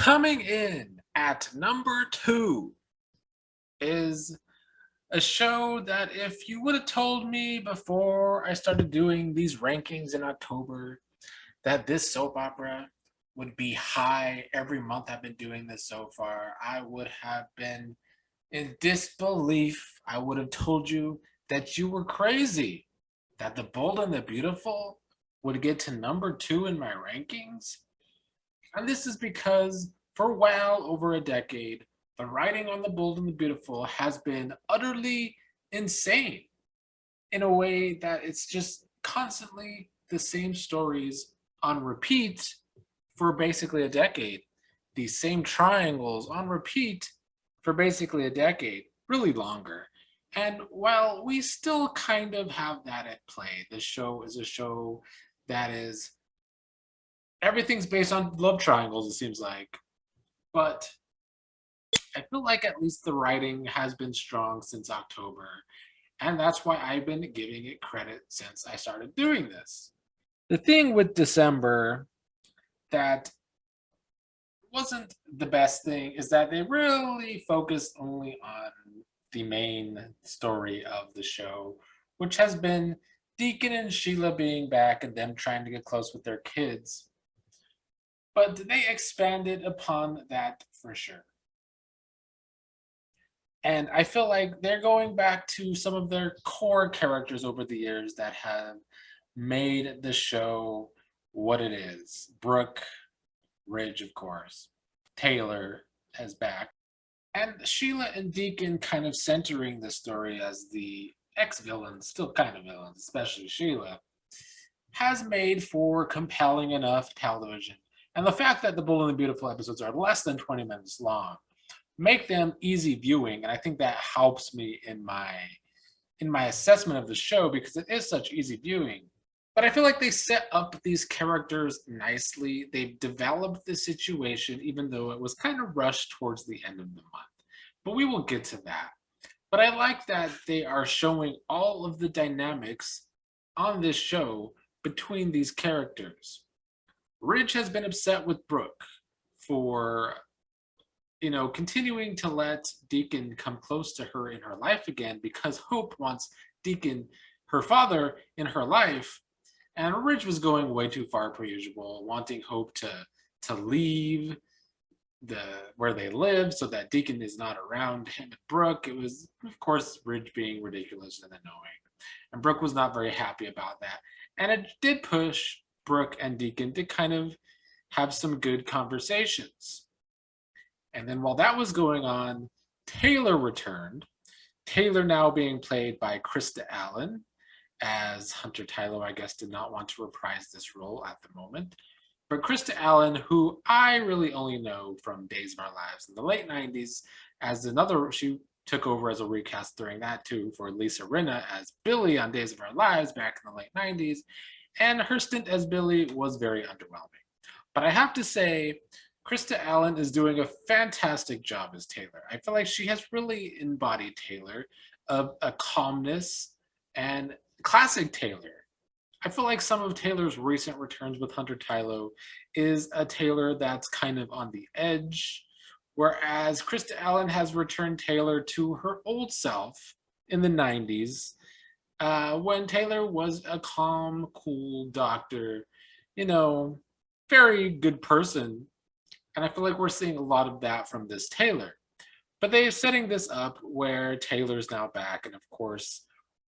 Coming in at number 2 is a show that if you would have told me before I started doing these rankings in October that this soap opera would be high every month I've been doing this so far, I would have been in disbelief. I would have told you that you were crazy, that The Bold and the Beautiful would get to number 2 in my rankings. And this is because for well over a decade, the writing on The Bold and the Beautiful has been utterly insane in a way that it's just constantly the same stories on repeat for basically a decade. These same triangles on repeat for basically a decade, really longer. And while we still kind of have that at play, the show is a show that is everything's based on love triangles, it seems like. But I feel like at least the writing has been strong since October. And that's why I've been giving it credit since I started doing this. The thing with December that wasn't the best thing is that they really focused only on the main story of the show, which has been Deacon and Sheila being back and them trying to get close with their kids. But they expanded upon that for sure. And I feel like they're going back to some of their core characters over the years that have made the show what it is. Brooke, Ridge, of course. Taylor is back. And Sheila and Deacon kind of centering the story as the ex-villains, still kind of villains, especially Sheila, has made for compelling enough television. And the fact that the Bold and the Beautiful episodes are less than 20 minutes long make them easy viewing, and I think that helps me in my assessment of the show because it is such easy viewing. But I feel like they set up these characters nicely. They've developed the situation, even though it was kind of rushed towards the end of the month. But we will get to that. But I like that they are showing all of the dynamics on this show between these characters. Ridge has been upset with Brooke for continuing to let Deacon come close to her in her life again because Hope wants Deacon, her father, in her life. And Ridge was going way too far per usual, wanting Hope to leave the where they live so that Deacon is not around him and Brooke. It was, of course, Ridge being ridiculous and annoying. And Brooke was not very happy about that. And it did push Brooke and Deacon to kind of have some good conversations. And then while that was going on, Taylor returned. Taylor now being played by Krista Allen, as Hunter Tylo, I guess, did not want to reprise this role at the moment. But Krista Allen, who I really only know from Days of Our Lives in the late 90s, she took over as a recast during that too for Lisa Rinna as Billy on Days of Our Lives back in the late 90s. And her stint as Billy was very underwhelming. But I have to say, Krista Allen is doing a fantastic job as Taylor. I feel like she has really embodied Taylor of a calmness and classic Taylor. I feel like some of Taylor's recent returns with Hunter Tylo is a Taylor that's kind of on the edge, whereas Krista Allen has returned Taylor to her old self in the 90s when Taylor was a calm, cool doctor, very good person. And I feel like we're seeing a lot of that from this Taylor. But they're setting this up where Taylor's now back, and of course,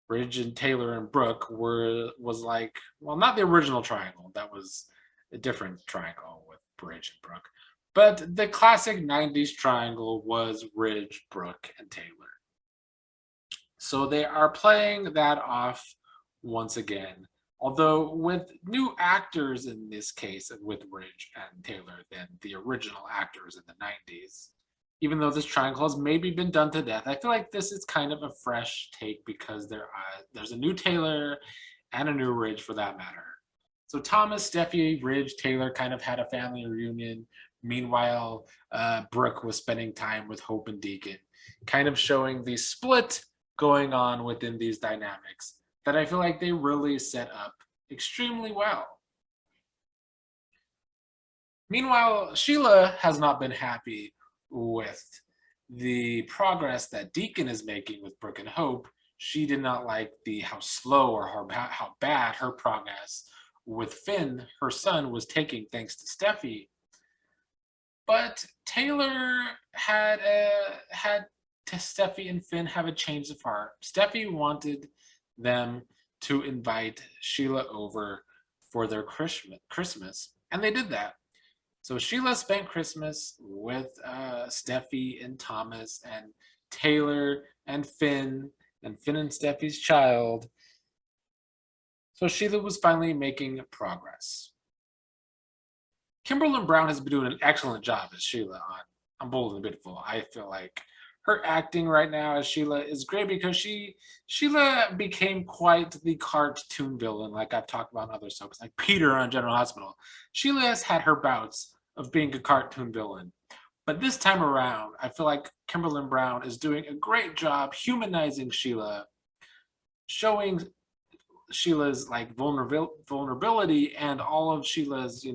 Ridge and Taylor and Brooke was like, well, not the original triangle. That was a different triangle with Ridge and Brooke. But the classic 90s triangle was Ridge, Brooke, and Taylor. So they are playing that off once again. Although with new actors in this case, with Ridge and Taylor, than the original actors in the 90s. Even though this triangle has maybe been done to death, I feel like this is kind of a fresh take because there's a new Taylor and a new Ridge for that matter. So Thomas, Steffi, Ridge, Taylor kind of had a family reunion. Meanwhile, Brooke was spending time with Hope and Deacon, kind of showing the split going on within these dynamics that I feel like they really set up extremely well. Meanwhile, Sheila has not been happy with the progress that Deacon is making with Brooke and Hope. She did not like the how slow or how bad her progress with Finn, her son, was taking thanks to Steffi. But Taylor had Steffi and Finn have a change of heart. Steffi wanted them to invite Sheila over for their Christmas, and they did that. So Sheila spent Christmas with Steffi and Thomas and Taylor and Finn and Steffi's child. So Sheila was finally making progress. Kimberly Brown has been doing an excellent job as Sheila on Bold and the Beautiful. I feel like her acting right now as Sheila is great because Sheila became quite the cartoon villain, like I've talked about in other soaps, like Peter on General Hospital. Sheila has had her bouts of being a cartoon villain. But this time around, I feel like Kimberly Brown is doing a great job humanizing Sheila, showing Sheila's like vulnerability and all of Sheila's,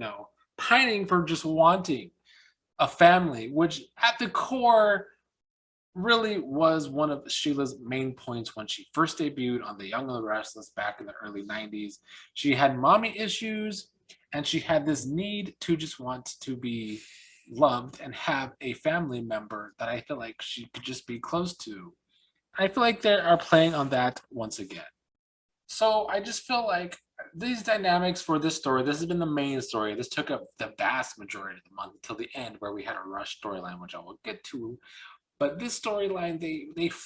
pining for just wanting a family, which at the core really was one of Sheila's main points when she first debuted on The Young and the Restless back in the early 90s. She had mommy issues and she had this need to just want to be loved and have a family member that I feel like she could just be close to. I feel like they are playing on that once again. So I just feel like these dynamics for this story, this has been the main story. This took up the vast majority of the month until the end, where we had a rush storyline, which I will get to. But this storyline,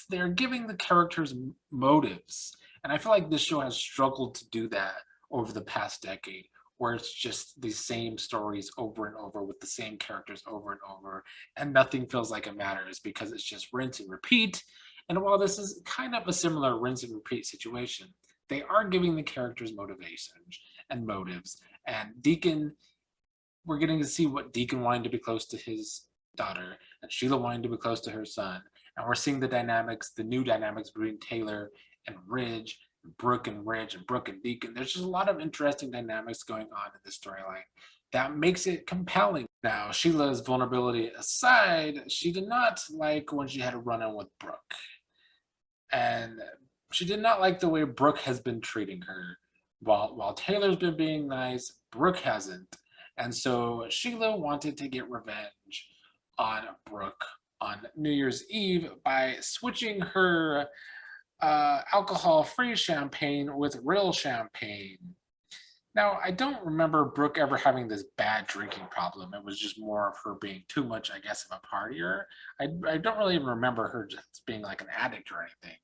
they're giving the characters motives, and I feel like this show has struggled to do that over the past decade, where it's just the same stories over and over with the same characters over and over, and nothing feels like it matters because it's just rinse and repeat. And while this is kind of a similar rinse and repeat situation, they are giving the characters motivations and motives. And Deacon, we're getting to see what Deacon wanted to be close to his daughter, and Sheila wanted to be close to her son. And we're seeing the dynamics, the new dynamics between Taylor and Ridge, Brooke and Ridge, and Brooke and Deacon. There's just a lot of interesting dynamics going on in this storyline that makes it compelling. Now, Sheila's vulnerability aside, she did not like when she had a run in with Brooke. And she did not like the way Brooke has been treating her. While Taylor's been being nice, Brooke hasn't. And so Sheila wanted to get revenge on Brooke on New Year's Eve by switching her alcohol-free champagne with real champagne. Now, I don't remember Brooke ever having this bad drinking problem. It was just more of her being too much, I guess, of a partier. I don't really even remember her just being like an addict or anything,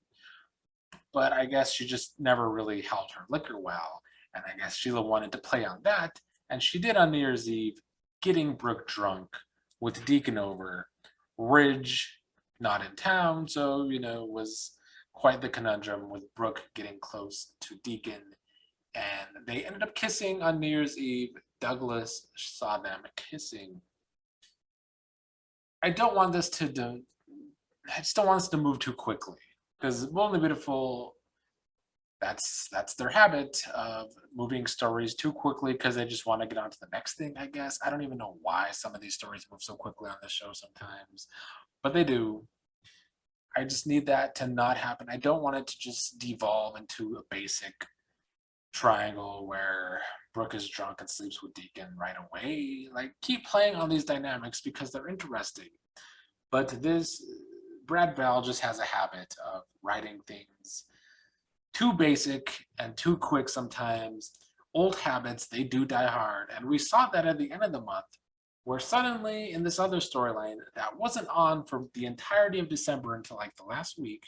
but I guess she just never really held her liquor well. And I guess Sheila wanted to play on that. And she did on New Year's Eve, getting Brooke drunk with Deacon over. Ridge not in town, so, was quite the conundrum with Brooke getting close to Deacon. And they ended up kissing on New Year's Eve. Douglas saw them kissing. I don't want this to, I just don't want this to move too quickly because Bold and the Beautiful, that's their habit of moving stories too quickly because they just want to get on to the next thing, I guess. I don't even know why some of these stories move so quickly on the show sometimes, but they do. I just need that to not happen. I don't want it to just devolve into a basic triangle where Brooke is drunk and sleeps with Deacon right away. Like, keep playing on these dynamics because they're interesting. But Brad Bell just has a habit of writing things too basic and too quick sometimes. Old habits, they do die hard. And we saw that at the end of the month, where suddenly in this other storyline that wasn't on for the entirety of December until like the last week,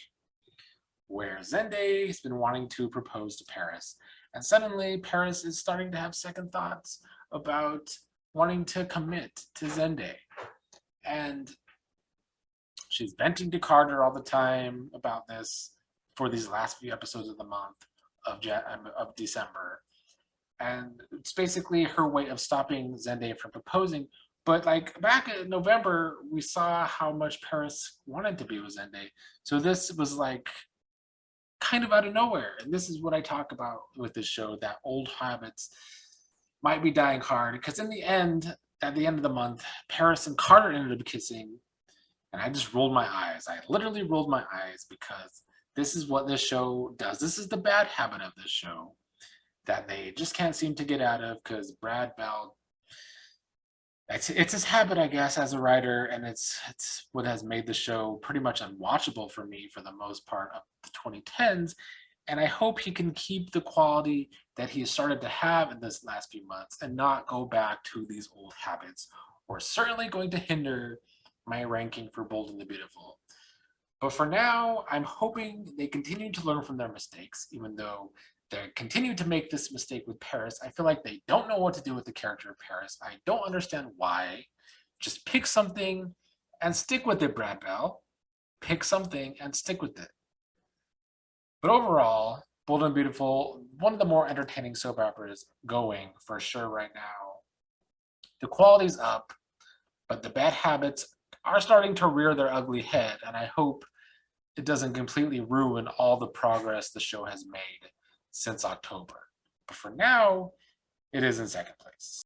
where Zende has been wanting to propose to Paris. And suddenly Paris is starting to have second thoughts about wanting to commit to Zende. And she's venting to Carter all the time about this for these last few episodes of the month of December. And it's basically her way of stopping Zendaya from proposing. But like back in November, we saw how much Paris wanted to be with Zendaya. So this was like kind of out of nowhere. And this is what I talk about with this show, that old habits might be dying hard because in the end, at the end of the month, Paris and Carter ended up kissing, and I just rolled my eyes. I literally rolled my eyes because this is what this show does. This is the bad habit of this show that they just can't seem to get out of because Brad Bell. It's his habit, I guess, as a writer, and it's what has made the show pretty much unwatchable for me for the most part of the 2010s. And I hope he can keep the quality that he has started to have in this last few months and not go back to these old habits, or certainly going to hinder my ranking for Bold and the Beautiful. But for now, I'm hoping they continue to learn from their mistakes, even though they continue to make this mistake with Paris. I feel like they don't know what to do with the character of Paris. I don't understand why. Just pick something and stick with it, Brad Bell. Pick something and stick with it. But overall, Bold and Beautiful, one of the more entertaining soap operas going for sure right now. The quality's up, but the bad habits are starting to rear their ugly head, and I hope it doesn't completely ruin all the progress the show has made since October. But for now, it is in second place.